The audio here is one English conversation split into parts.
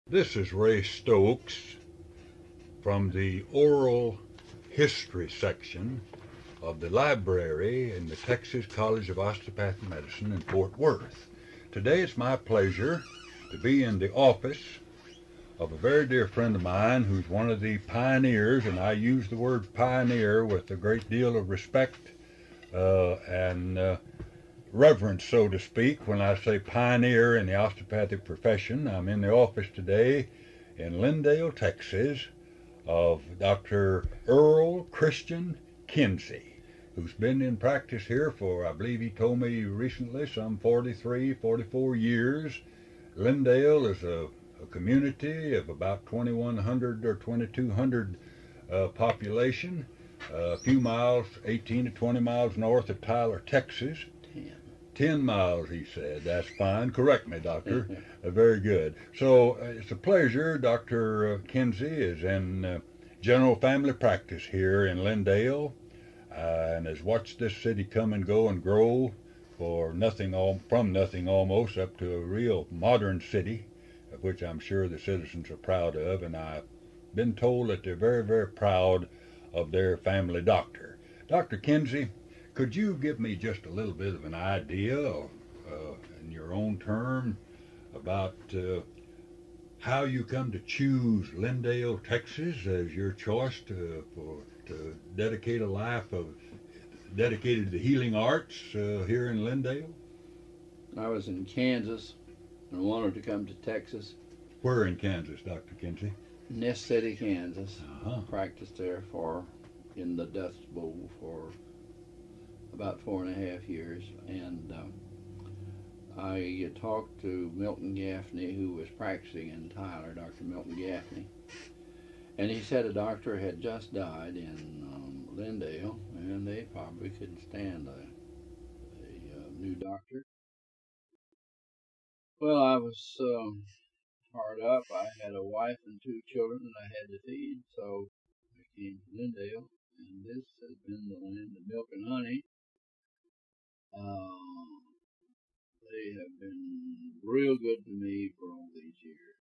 This is Ray Stokes from the oral history section of the library in the Texas College of Osteopathic Medicine in Fort Worth. Today it's my pleasure to be in the office of a very dear friend of mine who's one of the pioneers, and I use the word pioneer with a great deal of respect and reverence, so to speak, when I say pioneer in the osteopathic profession. I'm in the office today in Lindale, Texas, of Dr. Earl Christian Kinzie, who's been in practice here for, I believe he told me recently, some 43, 44 years. Lindale is a community of about 2,100 or 2,200 population, a few miles, 18 to 20 miles north of Tyler, Texas. 10 miles, he said. That's fine. Correct me, doctor. Very good. So it's a pleasure. Dr. Kinzie is in general family practice here in Lindale and has watched this city come and go and grow from nothing almost up to a real modern city, of which I'm sure the citizens are proud of. And I've been told that they're very, very proud of their family doctor. Dr. Kinzie, could you give me just a little bit of an idea, in your own term, about how you come to choose Lindale, Texas, as your choice to dedicate a life dedicated to the healing arts here in Lindale? I was in Kansas and wanted to come to Texas. Where in Kansas, Dr. Kinzie? Nest City, Kansas. Uh-huh. Practiced there in the Dust Bowl for about 4.5 years, and I talked to Milton Gaffney, who was practicing in Tyler, Dr. Milton Gaffney, and he said a doctor had just died in Lindale, and they probably couldn't stand a new doctor. Well, I was hard up. I had a wife and 2 children that I had to feed, so I came to Lindale, and this has been the land of milk and honey. They have been real good to me for all these years.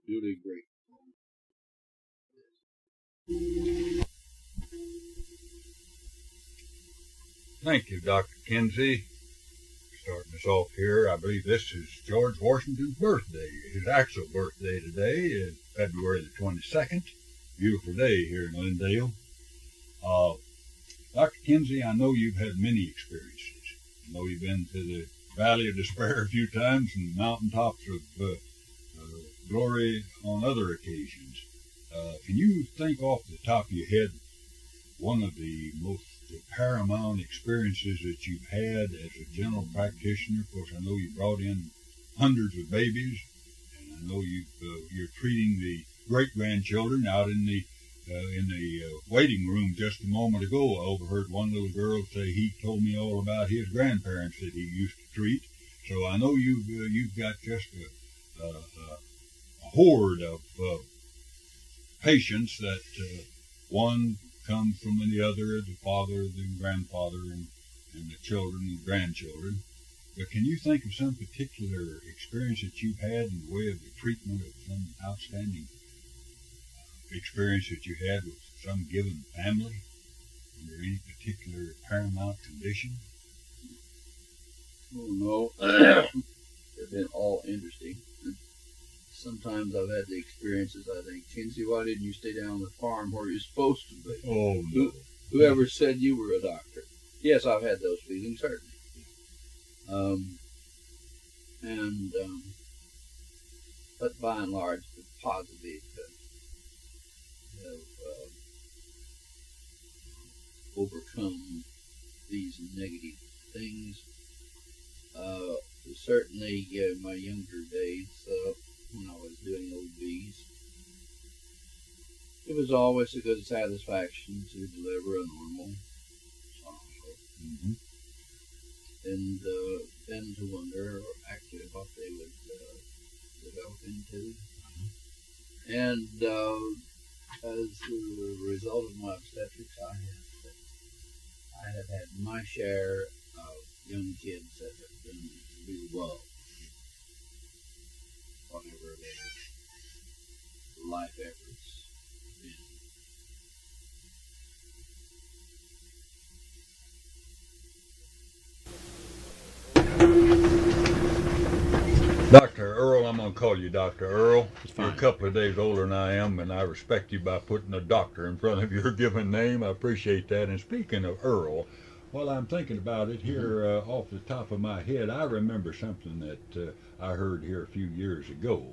Really grateful. Thank you, Dr. Kinzie. Starting us off here, I believe this is George Washington's birthday. His actual birthday today is February the 22nd. Beautiful day here in Lindale. Dr. Kinzie, I know you've had many experiences. I know you've been to the Valley of Despair a few times and the mountaintops of glory on other occasions. Can you think off the top of your head one of the most paramount experiences that you've had as a general practitioner? Of course, I know you brought in hundreds of babies, and I know you're treating the great-grandchildren out in the waiting room just a moment ago. I overheard one little girl say he told me all about his grandparents that he used to treat. So I know you've got just a horde of patients that one comes from the other, the father, the grandfather, and the children and grandchildren. But can you think of some particular experience that you've had in the way of the treatment of some outstanding experience that you had with some given family under any particular paramount condition? Oh, no. They've been all interesting. Sometimes I've had the experiences, I think, Kinzie, why didn't you stay down on the farm where you're supposed to be? Oh, no. Whoever said you were a doctor? Yes, I've had those feelings, certainly. But by and large, the positive have overcome these negative things. Certainly, in my younger days, when I was doing OBs, it was always a good satisfaction to deliver a normal child. Mm-hmm. And then to wonder actually what they would develop into. And as a result of my obstetrics, I have had my share of young kids that have done really well. life efforts been? Dr. Earl, I'm going to call you Dr. Earl. It's You're a fine. couple of days older than I am, and I respect you by putting a doctor in front of your given name. I appreciate that. And speaking of Earl, while I'm thinking about it here off the top of my head, I remember something that I heard here a few years ago,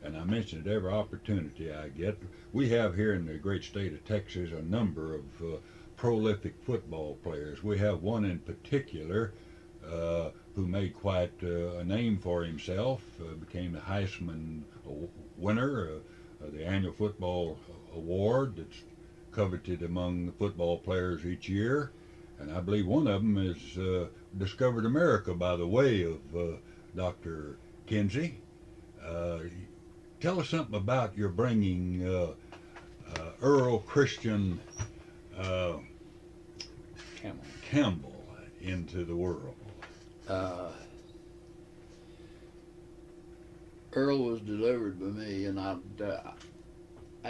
and I mention it every opportunity I get. We have here in the great state of Texas a number of prolific football players. We have one in particular who made quite a name for himself, became the Heisman winner of the annual football award that's coveted among the football players each year. And I believe one of them is discovered America by the way of Dr. Kinzie. Tell us something about your bringing Earl Christian Campbell into the world. Earl was delivered by me, and I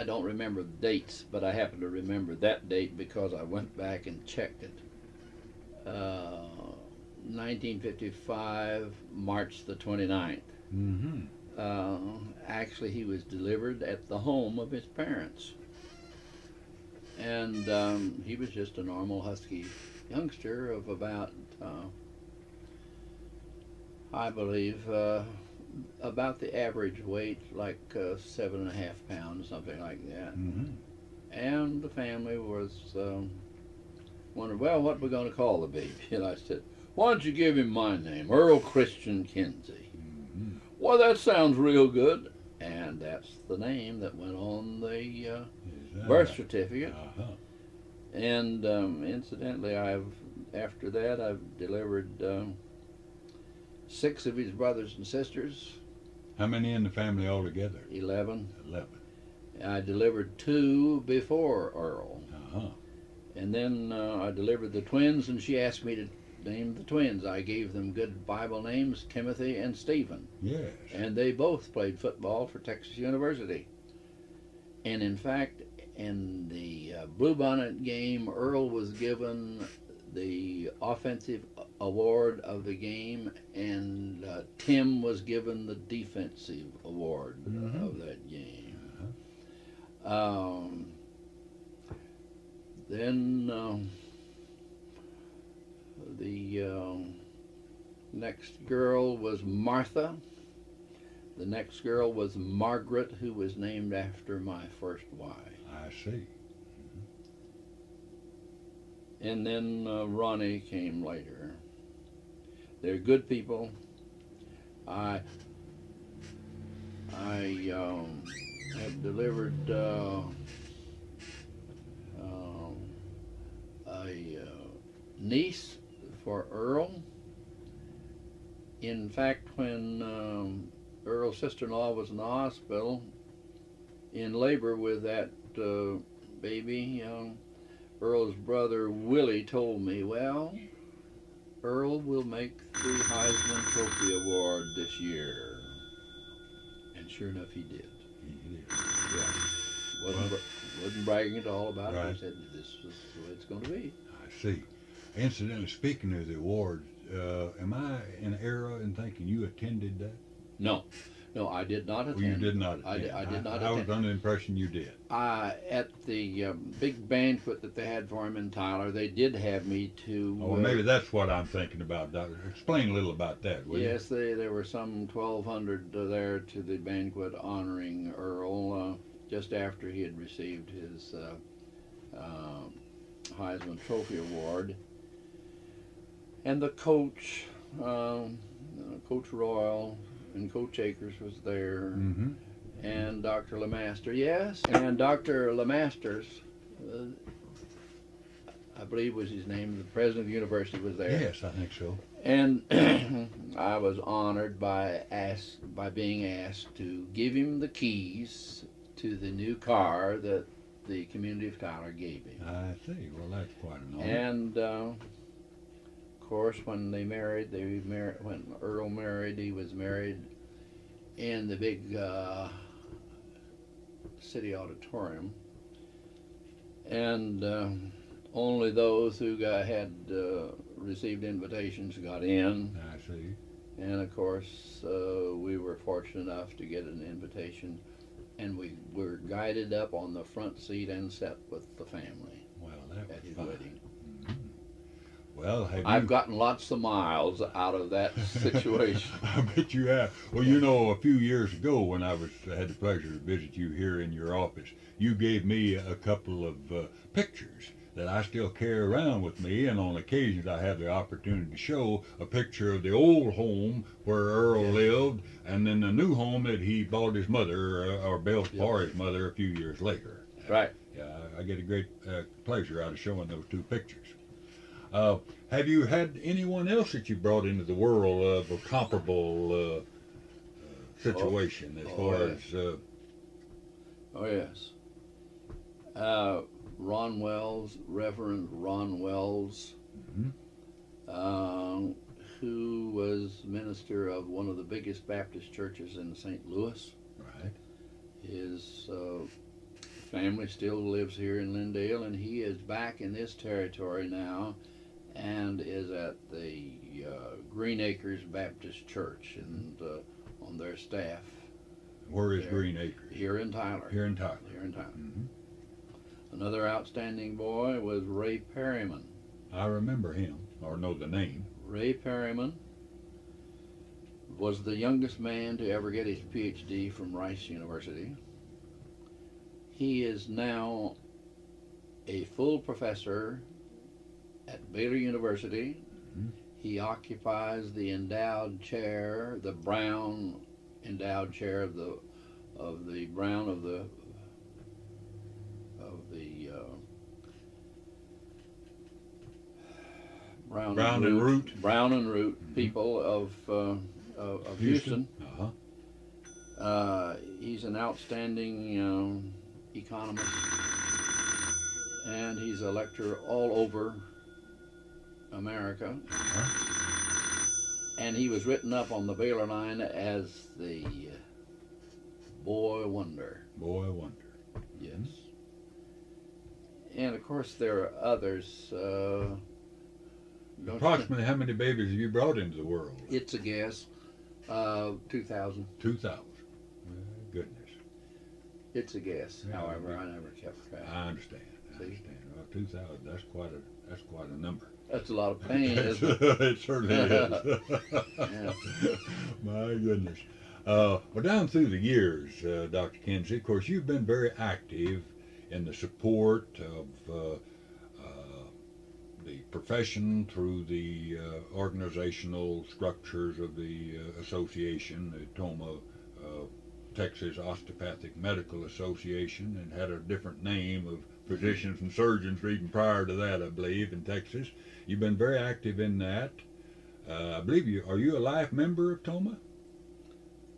don't remember the dates, but I happen to remember that date because I went back and checked it. 1955, March the 29th. Mm-hmm. Actually, he was delivered at the home of his parents. And he was just a normal husky youngster of about, I believe, about the average weight, like 7.5 pounds, something like that. Mm-hmm. And the family was wondering, well, what are we going to call the baby? And I said, why don't you give him my name, Earl Christian Kinzie? Mm-hmm. Well, that sounds real good. And that's the name that went on the birth certificate. Uh-huh. And incidentally, after that, I've delivered 6 of his brothers and sisters. How many in the family altogether? 11. 11. I delivered 2 before Earl. Uh-huh. And then I delivered the twins, and she asked me to name the twins. I gave them good Bible names, Timothy and Stephen. Yes. And they both played football for Texas University. And in fact, in the Bluebonnet game, Earl was given the offensive award of the game, and Tim was given the defensive award of that game. Then the next girl was Martha. The next girl was Margaret, who was named after my first wife. I see. And then Ronnie came later. They're good people. I have delivered a niece for Earl. In fact, when Earl's sister-in-law was in the hospital in labor with that baby, Earl's brother Willie told me, well, Earl will make the Heisman Trophy Award this year. And sure enough, he did. He did. Yeah. Wasn't bragging at all about Right. it. He said, this is the way it's going to be. I see. Incidentally, speaking of the awards, am I in error in thinking you attended that? No, I did not attend. Well, you did not attend. I did not I was attend. under the impression you did. At the big banquet that they had for him in Tyler, they did have me to... Oh, well, maybe that's what I'm thinking about, Doctor. Explain a little about that, will you? Yes, there were some 1,200 there to the banquet honoring Earl just after he had received his Heisman Trophy Award. And the coach, Coach Royal, and Coach Akers was there, Mm-hmm. and Dr. LeMaster, yes, and Dr. LeMasters, I believe was his name, the president of the university was there. Yes, I think so. And I was honored by being asked to give him the keys to the new car that the community of Tyler gave him. I see. Well, that's quite an honor. And of course, when they married, when Earl married, he was married in the big city auditorium, and only those who had received invitations got in. I see. And of course, we were fortunate enough to get an invitation, and we were guided up on the front seat and sat with the family Well, that at was his fine. wedding. Well, I've gotten lots of miles out of that situation. I bet you have. Well, you know, a few years ago when I had the pleasure to visit you here in your office, you gave me a couple of pictures that I still carry around with me, and on occasions I have the opportunity to show a picture of the old home where Earl lived, and then the new home that he bought his mother, or built for his mother a few years later. Right. Yeah, I get a great pleasure out of showing those two pictures. Have you had anyone else that you brought into the world of a comparable situation as far as? Oh yes. Ron Wells, Reverend Ron Wells, who was minister of one of the biggest Baptist churches in St. Louis. Right. His family still lives here in Lindale, and he is back in this territory now, and is at the Green Acres Baptist Church and on their staff. Where is Green Acres? Here in Tyler. Here in Tyler. Here in Tyler. Another outstanding boy was Ray Perryman. I remember him, or know the name. Ray Perryman was the youngest man to ever get his PhD from Rice University. He is now a full professor at Baylor University. He occupies the endowed chair, the Brown endowed chair of the Brown of the Brown and Root people of Houston. He's an outstanding economist, and he's a lecturer all over America. And he was written up on the Baylor line as the Boy Wonder. Boy Wonder. Yes. And of course there are others. Approximately how many babies have you brought into the world? It's a guess. 2,000. 2,000. Goodness. It's a guess. Yeah, However, I never kept track. I understand. Well, 2,000. That's quite a number. That's a lot of pain, isn't it? It certainly is. Yeah. My goodness. Well, down through the years, Dr. Kinzie, of course, you've been very active in the support of the profession through the organizational structures of the association, the TOMA, Texas Osteopathic Medical Association, and had a different name of physicians and surgeons even prior to that, I believe, in Texas. You've been very active in that. I believe are you a life member of TOMA?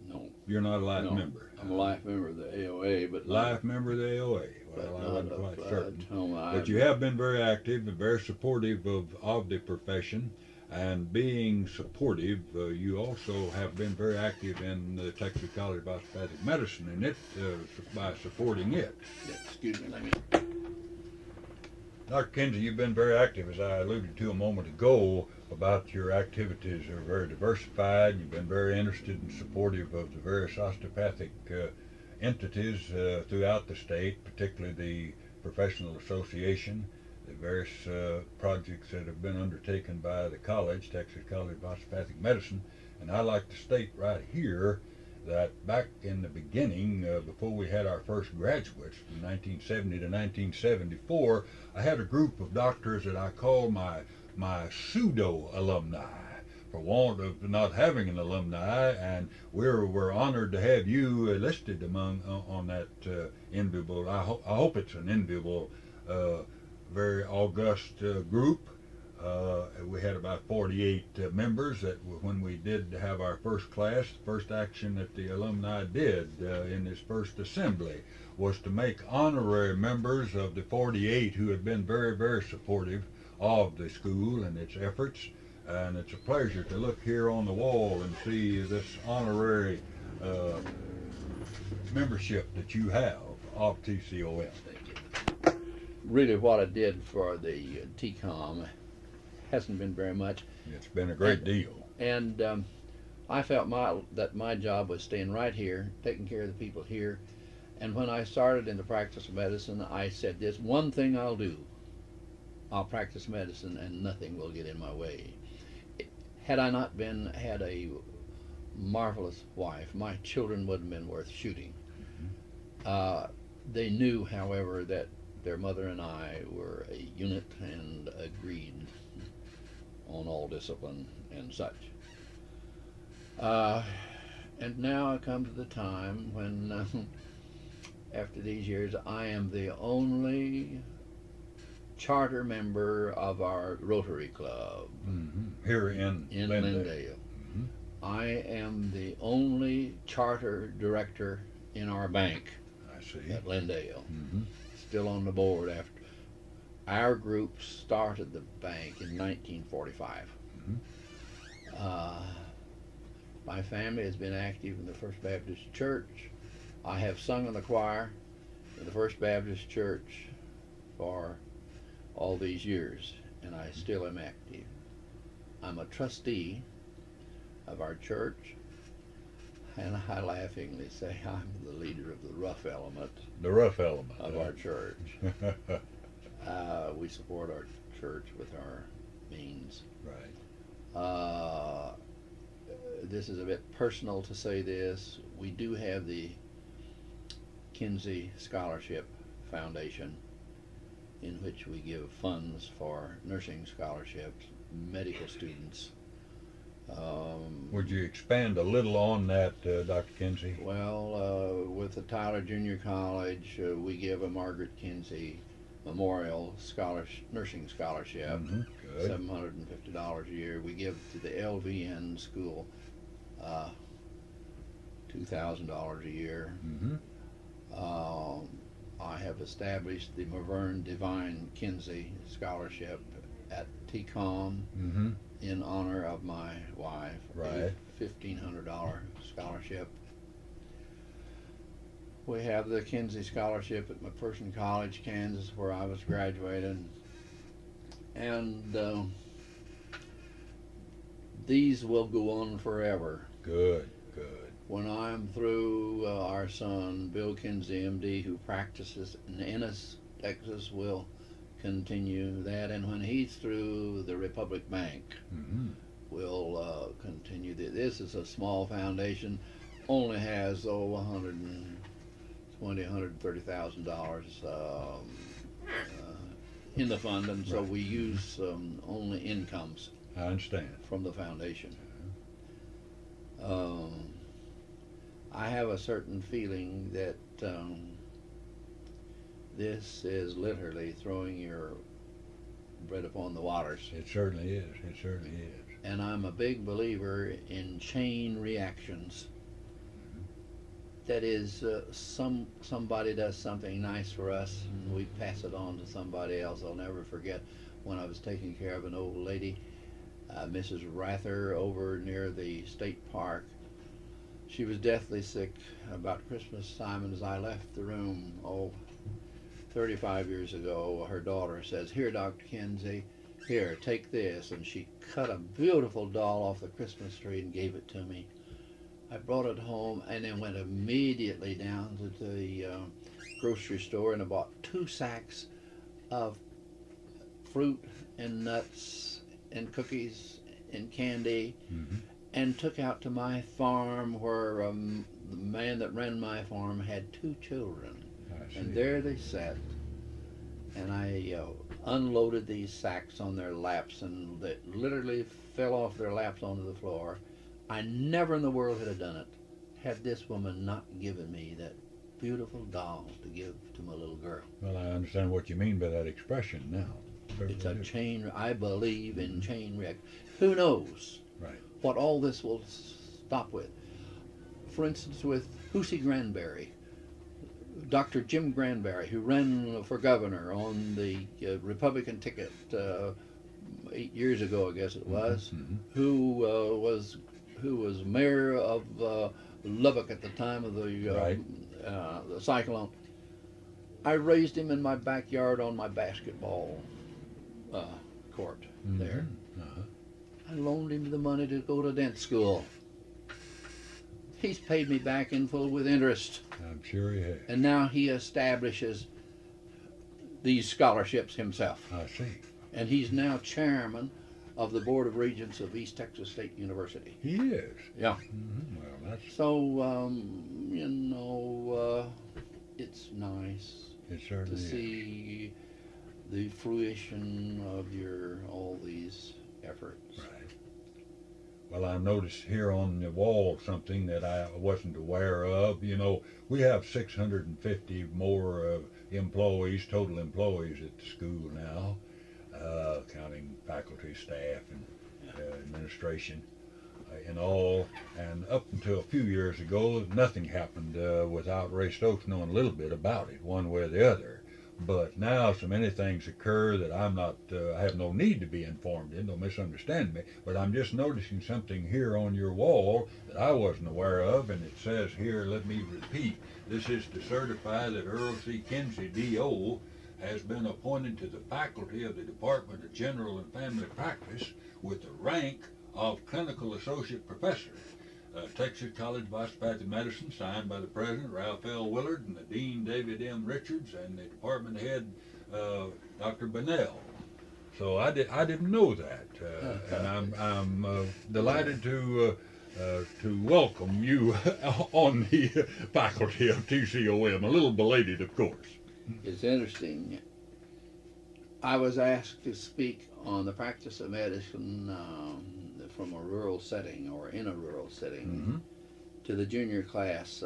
No. You're not a life member. I'm a life member of the AOA, but life member of the AOA. Well, I wasn't quite certain. TOMA. But you have been very active and very supportive of the profession. And being supportive, you also have been very active in the Texas College of Osteopathic Medicine, and it by supporting it. Yeah, excuse me, let me. Dr. Kinzie, you've been very active, as I alluded to a moment ago, about your activities are very diversified. You've been very interested and supportive of the various osteopathic entities throughout the state, particularly the Professional Association, the various projects that have been undertaken by the college, Texas College of Osteopathic Medicine. And I'd like to state right here that back in the beginning, before we had our first graduates from 1970 to 1974, I had a group of doctors that I called my pseudo-alumni, for want of not having an alumni, and we're honored to have you listed among on that enviable. I hope it's an enviable, very august group. We had about 48 members that when we did have our first class, the first action that the alumni did in this first assembly was to make honorary members of the 48 who had been very, very supportive of the school and its efforts. And it's a pleasure to look here on the wall and see this honorary membership that you have of TCOM. Really, what I did for the TCOM hasn't been very much. It's been a great deal. And I felt that my job was staying right here, taking care of the people here. And when I started in the practice of medicine, I said, "There's one thing I'll do. I'll practice medicine, and nothing will get in my way." Had I not had a marvelous wife, my children wouldn't have been worth shooting. They knew, however, that their mother and I were a unit and agreed on all discipline and such. And now it comes to the time when, after these years, I am the only charter member of our Rotary Club here in Lindale. I am the only charter director in our bank at Lindale. Still on the board after our group started the bank in 1945. My family has been active in the First Baptist Church. I have sung in the choir in the First Baptist Church for all these years, and I still am active. I'm a trustee of our church, and I laughingly say I'm the leader of the rough element. The rough element of our church. We support our church with our means. Right. This is a bit personal to say this. We do have the Kinzie Scholarship Foundation, in which we give funds for nursing scholarships, medical students. Would you expand a little on that, Dr. Kinzie? Well, with the Tyler Junior College, we give a Margaret Kinzie Memorial Nursing Scholarship, $750 a year. We give to the LVN school $2,000 a year. I have established the Maverne Divine Kinzie Scholarship at TCOM in honor of my wife. Right. $1,500 scholarship. We have the Kinzie Scholarship at McPherson College, Kansas, where I was graduated. And these will go on forever. Good. When I'm through, our son, Bill Kinzie, MD, who practices in Ennis, Texas, will continue that. And when he's through, the Republic Bank will continue. This is a small foundation, only has $130,000 in the fund, and so we use only incomes. I understand. From the foundation. I have a certain feeling that this is literally throwing your bread upon the waters. It certainly is. It certainly is. And I'm a big believer in chain reactions. That is, somebody does something nice for us, and we pass it on to somebody else. I'll never forget when I was taking care of an old lady, Mrs. Rather, over near the state park. She was deathly sick about Christmas time, and as I left the room, 35 years ago, her daughter says, "Here, Dr. Kinzie, here, take this." And she cut a beautiful doll off the Christmas tree and gave it to me. I brought it home and then went immediately down to the grocery store and I bought 2 sacks of fruit and nuts and cookies and candy, and took out to my farm where the man that ran my farm had 2 children. And there they sat, and I unloaded these sacks on their laps, and they literally fell off their laps onto the floor. I never in the world had done it had this woman not given me that beautiful doll to give to my little girl. Well, I understand what you mean by that expression now. It's a chain. I believe in chain reaction. Who knows what all this will stop with? For instance, with Hussey Granberry, Dr. Jim Granberry, who ran for governor on the Republican ticket 8 years ago, I guess it was, who was mayor of Lubbock at the time of the cyclone. I raised him in my backyard on my basketball court there. Uh-huh. I loaned him the money to go to dance school. He's paid me back in full with interest. I'm sure he has. And now he establishes these scholarships himself. I see. And he's now chairman of the Board of Regents of East Texas State University. He is. Yeah. Mm-hmm. Well, that's. So, you know, it's nice It certainly to is. see the fruition of all these efforts. Right. Well, I noticed here on the wall something that I wasn't aware of. You know, we have 650 more employees, total employees at the school now, counting faculty, staff, and administration and all. And up until a few years ago, nothing happened without Ray Stokes knowing a little bit about it, one way or the other. But now so many things occur that I'm not, I have no need to be informed in, don't misunderstand me, but I'm just noticing something here on your wall that I wasn't aware of, and it says here, let me repeat, this is to certify that Earl C. Kinzie, D.O., has been appointed to the faculty of the Department of General and Family Practice with the rank of Clinical Associate Professor. Texas College of Osteopathic Medicine, signed by the President, Ralph L. Willard, and the Dean, David M. Richards, and the Department Head, Dr. Bunnell. So I didn't know that, and I'm delighted to welcome you on the faculty of TCOM. A little belated, of course. It's interesting. I was asked to speak on the practice of medicine from a rural setting, or in a rural setting, Mm-hmm. to the junior class,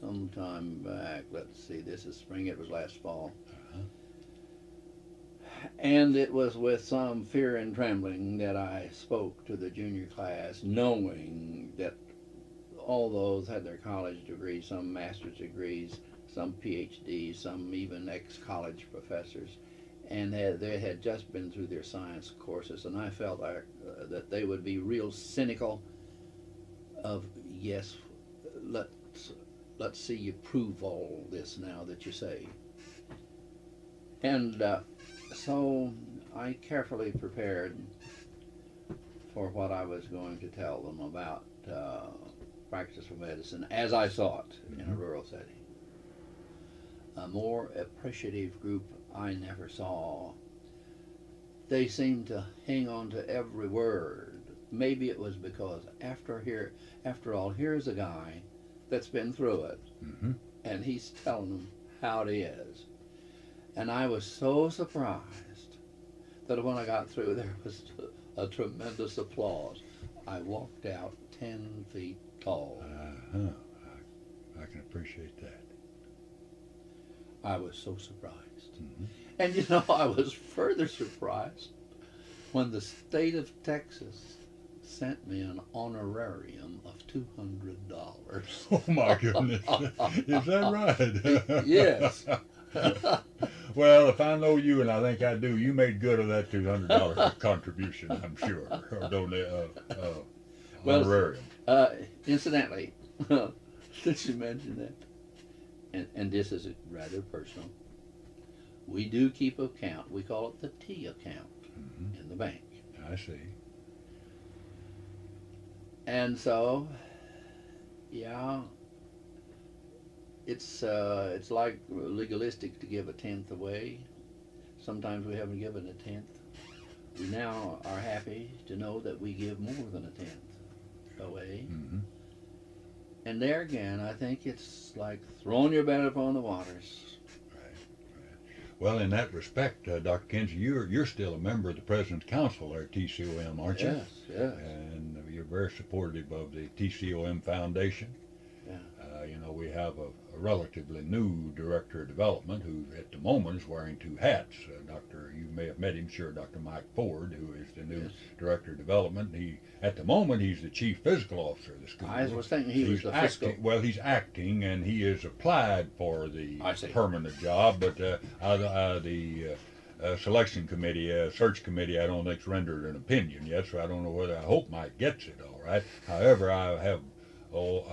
sometime back. Let's see, this is spring, it was last fall. Uh-huh. And it was with some fear and trembling that I spoke to the junior class, knowing that all those had their college degrees, some master's degrees, some PhDs, some even ex-college professors, and they had just been through their science courses, and I felt that they would be real cynical of, yes, let's see you prove all this now that you say. And so I carefully prepared for what I was going to tell them about practice of medicine as I saw it in a rural setting. A more appreciative group I never saw. They seemed to hang on to every word. Maybe it was because after all, here's a guy that's been through it, Mm-hmm. and he's telling them how it is. And I was so surprised that when I got through, there was a tremendous applause. I walked out 10 feet tall. Uh-huh. I can appreciate that. I was so surprised. Mm-hmm. And you know, I was further surprised when the state of Texas sent me an honorarium of $200. Oh my goodness. Is that right? Yes. Well, if I know you, and I think I do, you made good of that $200 contribution, I'm sure. Or honorarium. Incidentally, since you mentioned that, and this is rather personal, we do keep a count. We call it the T account in the bank. I see. And so, yeah, it's like legalistic to give a tenth away. Sometimes we haven't given a tenth. We now are happy to know that we give more than a tenth away. Mm-hmm. And there again, I think it's like throwing your bet upon the waters. Well, in that respect, Dr. Kinzie, you're still a member of the President's Council there at TCOM, aren't you? Yes, yes. And you're very supportive of the TCOM Foundation. Yeah. You know, we have a relatively new Director of Development who at the moment is wearing two hats. You may have met him, sure, Dr. Mike Ford, who is the new Director of Development. At the moment, he's the Chief Physical Officer of the school. I was thinking he was the fiscal. Well, he's acting, and he has applied for the permanent job, but the selection committee, search committee, I don't think's rendered an opinion yet, so I don't know whether. I hope Mike gets it, all right. However, I have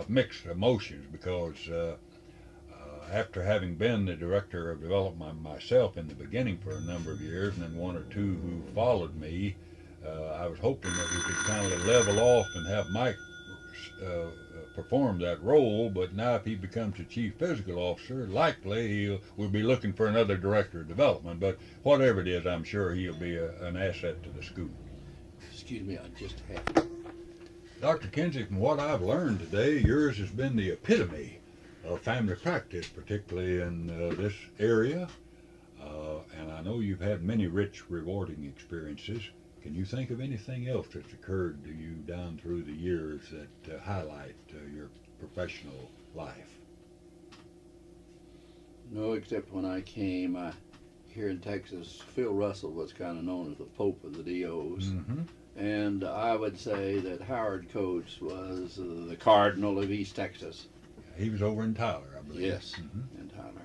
mixed emotions because after having been the director of development myself in the beginning for a number of years, and then one or two who followed me, I was hoping that we could kind of level off and have Mike perform that role. But now, if he becomes the chief physical officer, likely we'll be looking for another director of development. But whatever it is, I'm sure he'll be an asset to the school. Excuse me, I just have. Dr. Kinzie, from what I've learned today, yours has been the epitome of family practice, particularly in this area. And I know you've had many rich, rewarding experiences. Can you think of anything else that's occurred to you down through the years that highlight your professional life? No, except when I came here in Texas, Phil Russell was kind of known as the Pope of the DOs. Mm-hmm. And I would say that Howard Coates was the Cardinal of East Texas. He was over in Tyler, I believe. Yes, Mm-hmm. in Tyler.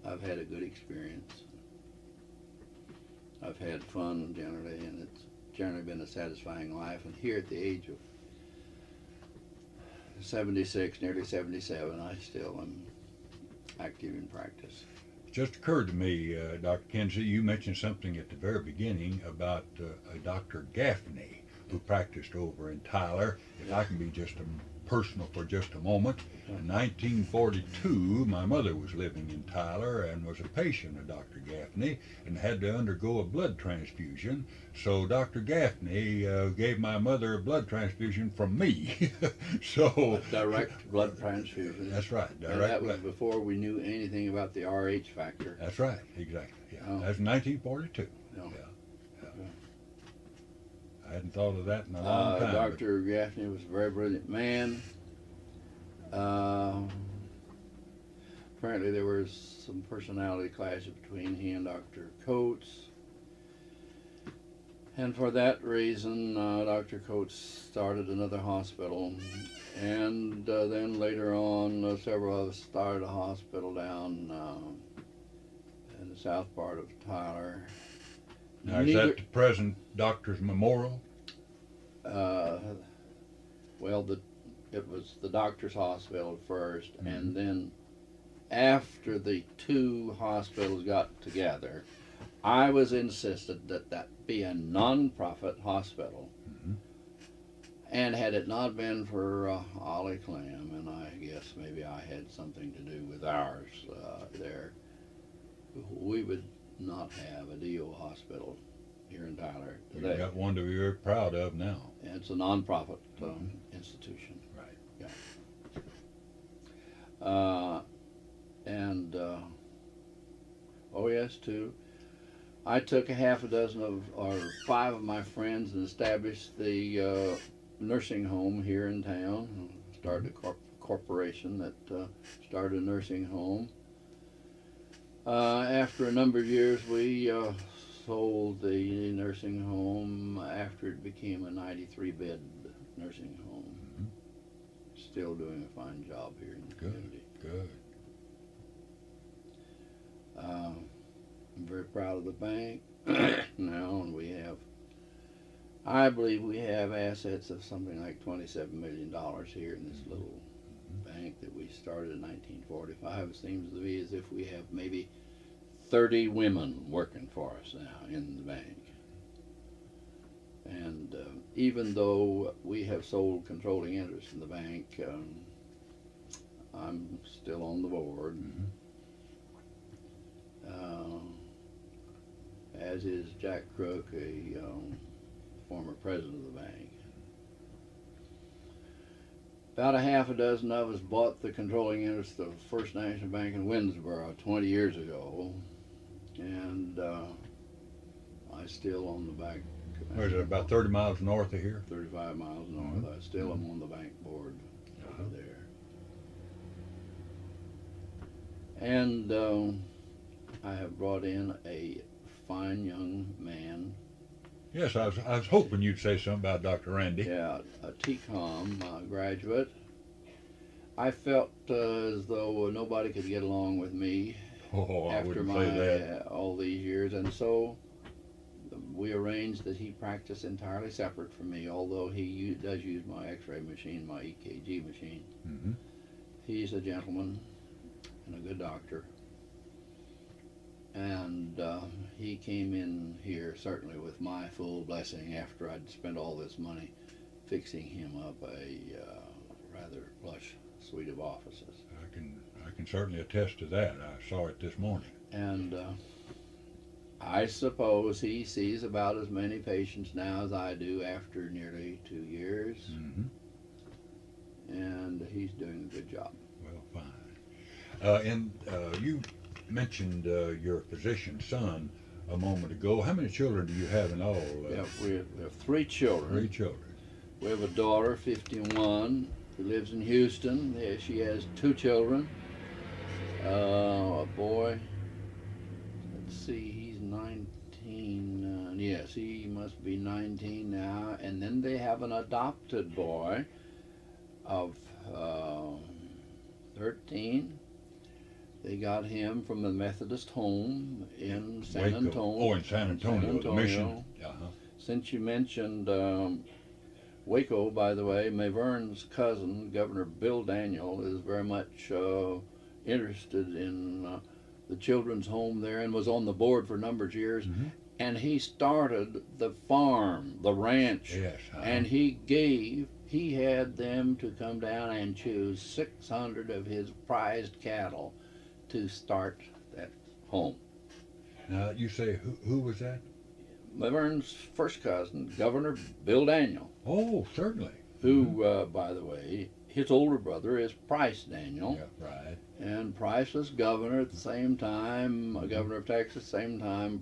I've had a good experience. I've had fun generally, and it's generally been a satisfying life. And here at the age of 76, nearly 77, I still am active in practice. It just occurred to me, Dr. Kinzie, you mentioned something at the very beginning about a Dr. Gaffney who practiced over in Tyler. If I can be just personal for just a moment, in 1942, my mother was living in Tyler and was a patient of Dr. Gaffney and had to undergo a blood transfusion. So Dr. Gaffney gave my mother a blood transfusion from me. So A direct blood transfusion. That's right. And that was before we knew anything about the RH factor. That's right. Exactly. Yeah. Oh. That's 1942. No. Yeah. I hadn't thought of that in a long time. Dr. Gaffney was a very brilliant man. Apparently there was some personality clashes between he and Dr. Coates. And for that reason, Dr. Coates started another hospital. And then later on, several of us started a hospital down in the south part of Tyler. Now, is that the present Doctor's Memorial? Well, it was the doctor's hospital first, Mm-hmm. and then after the two hospitals got together, I was insisted that that be a non-profit hospital. Mm-hmm. And had it not been for Ollie Clem, and I guess maybe I had something to do with ours there, we would not have a DO hospital here in Tyler today. We've got one to be very proud of now. And it's a non-profit institution. Right. Yeah. Oh yes, too. I took a half a dozen or 5 of my friends and established the nursing home here in town. Started a corporation that started a nursing home. After a number of years, we sold the nursing home after it became a 93-bed nursing home. Mm-hmm. Still doing a fine job here in the community. Good. I'm very proud of the bank now, and I believe we have assets of something like $27 million here in this little bank that we started in 1945. It seems to be as if we have maybe 30 women working for us now in the bank. And even though we have sold controlling interest in the bank, I'm still on the board. Mm-hmm. As is Jack Crook, a former president of the bank. About a half a dozen of us bought the controlling interest of First National Bank in Winnsboro 20 years ago, and I still own the bank. Where is it, about 30 miles north of here? 35 miles north. Mm-hmm. I still am on the bank board over there. And I have brought in a fine young man. Yes, I was hoping you'd say something about Dr. Randy. Yeah, a TCOM graduate. I felt as though nobody could get along with me Oh, I after wouldn't my say that. all these years, and so we arranged that he practice entirely separate from me, although he does use my x-ray machine, my EKG machine. Mm-hmm. He's a gentleman and a good doctor. And he came in here certainly with my full blessing after I'd spent all this money fixing him up a rather plush suite of offices. I can certainly attest to that. I saw it this morning. And I suppose he sees about as many patients now as I do after nearly 2 years. Mm-hmm. And he's doing a good job. Well, fine. And you mentioned your physician's son a moment ago. How many children do you have in all? Yeah, we have 3 children. 3 children. We have a daughter, 51, who lives in Houston. She has 2 children. A boy, let's see, he's 19. Yes, he must be 19 now. And then they have an adopted boy of 13. They got him from the Methodist home in San Antonio. Oh, in San Antonio, the mission. Uh-huh. Since you mentioned Waco, by the way, Mayverne's cousin, Governor Bill Daniel, is very much interested in the children's home there and was on the board for a number of years. Mm-hmm. And he started the farm, the ranch. Yes. And he had them to come down and choose 600 of his prized cattle to start that home. Now, you say, who was that? Mayverne's first cousin, Governor Bill Daniel. Oh, certainly. Who, by the way, his older brother is Price Daniel. Yeah, right. And Price was governor at the same time, governor of Texas, same time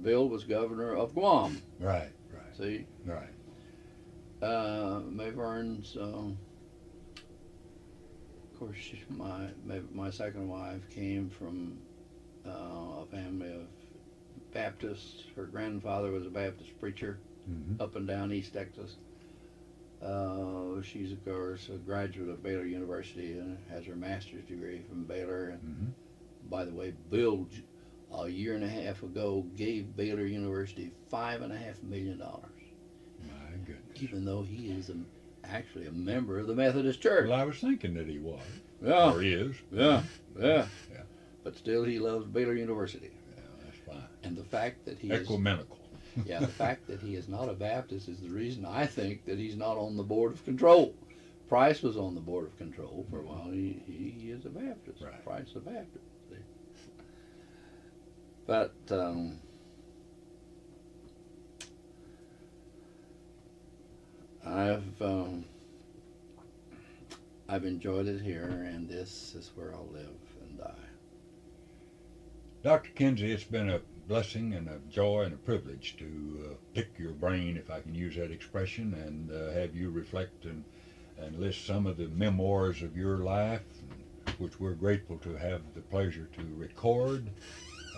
Bill was governor of Guam. Right. See? Right. Mayverne's, of course, my second wife came from a family of Baptists. Her grandfather was a Baptist preacher up and down East Texas. She's, of course, a graduate of Baylor University and has her master's degree from Baylor. And by the way, Bill, a year and a half ago, gave Baylor University $5.5 million. My goodness. Even though he is actually a member of the Methodist Church. Well, I was thinking that he was. Yeah. Or is. Yeah. But still, he loves Baylor University. Yeah, that's fine. And the fact that he Ecumenical. the fact that he is not a Baptist is the reason I think that he's not on the Board of Control. Price was on the Board of Control for a while. He is a Baptist. Right. Price is a Baptist. See? But I've enjoyed it here, and this is where I'll live and die. Dr. Kinzie, it's been a blessing and a joy and a privilege to pick your brain, if I can use that expression, and have you reflect and list some of the memoirs of your life, which we're grateful to have the pleasure to record,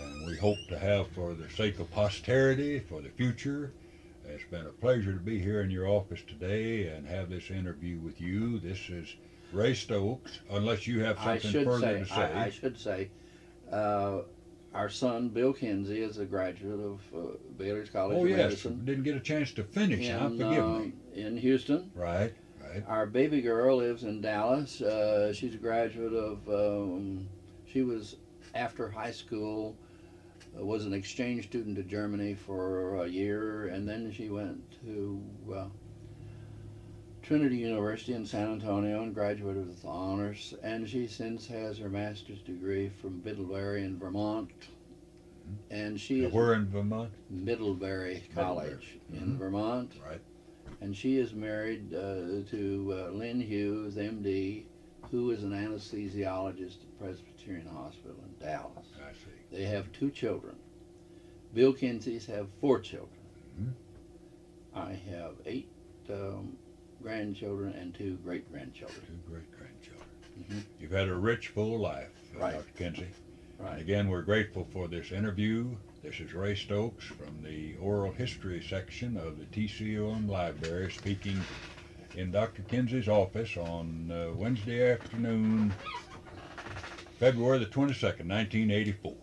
and we hope to have for the sake of posterity, for the future. It's been a pleasure to be here in your office today and have this interview with you. This is Ray Stokes, unless you have something further to say. I should say, our son, Bill Kinzie, is a graduate of Baylor's College of Medicine. Didn't get a chance to finish, forgive me. In Houston. Right. Our baby girl lives in Dallas. She's a graduate of, she was, after high school, was an exchange student to Germany for a year, and then she went to Trinity University in San Antonio and graduated with honors, and she since has her master's degree from Middlebury in Vermont. And she is where in Vermont? Middlebury College in Vermont. Right. And she is married to Lynn Hughes, MD, who is an anesthesiologist at Presbyterian Hospital in Dallas. I see. They have 2 children. Bill Kinsey's have 4 children. I have 8 grandchildren and 2 great-grandchildren. 2 great-grandchildren. You've had a rich, full life, Dr. Kinzie. Right. And again, we're grateful for this interview. This is Ray Stokes from the Oral History section of the TCOM Library, speaking in Dr. Kinzie's office on Wednesday afternoon, February the 22nd, 1984.